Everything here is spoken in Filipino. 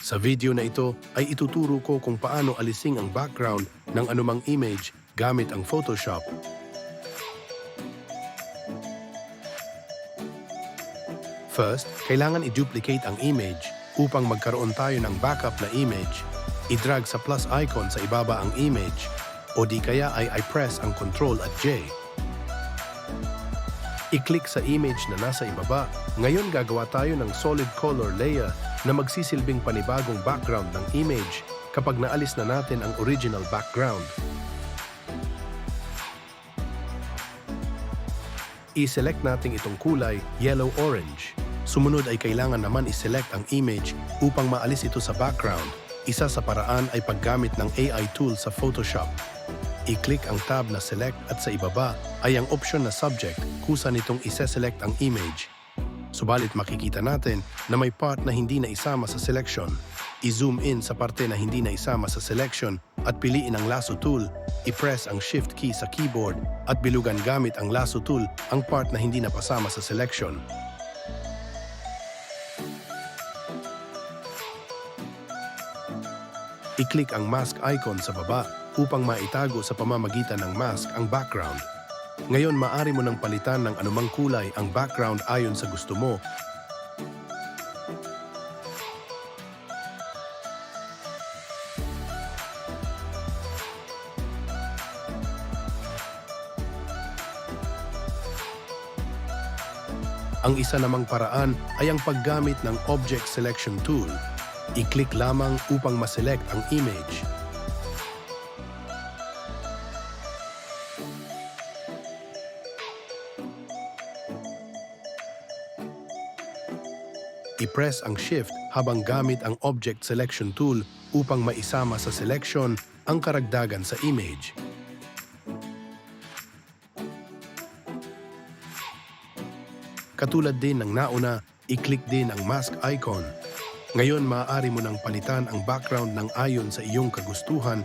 Sa video na ito ay ituturo ko kung paano alising ang background ng anumang image gamit ang Photoshop. First, kailangan i-duplicate ang image upang magkaroon tayo ng backup na image. I-drag sa plus icon sa ibaba ang image o di kaya ay i-press ang Ctrl at J. I-click sa image na nasa ibaba. Ngayon gagawa tayo ng solid color layer na magsisilbing panibagong background ng image kapag naalis na natin ang original background. I-select natin itong kulay yellow-orange. Sumunod ay kailangan naman i-select ang image upang maalis ito sa background. Isa sa paraan ay paggamit ng AI tool sa Photoshop. I-click ang tab na Select at sa ibaba ay ang option na Subject kung saan itong isa-select ang image. Subalit makikita natin na may part na hindi na isama sa selection. I-zoom in sa parte na hindi na isama sa selection at piliin ang lasso tool. I-press ang Shift key sa keyboard at bilugan gamit ang lasso tool ang part na hindi na pasama sa selection. I-click ang mask icon sa baba upang maitago sa pamamagitan ng mask ang background. Ngayon, maaari mo nang palitan ng anumang kulay ang background ayon sa gusto mo. Ang isa namang paraan ay ang paggamit ng Object Selection Tool. I-click lamang upang ma-select ang image. I-press ang Shift habang gamit ang Object Selection Tool upang maisama sa selection ang karagdagan sa image. Katulad din ng nauna, i-click din ang mask icon. Ngayon, maaari mo nang palitan ang background ng ayon sa iyong kagustuhan.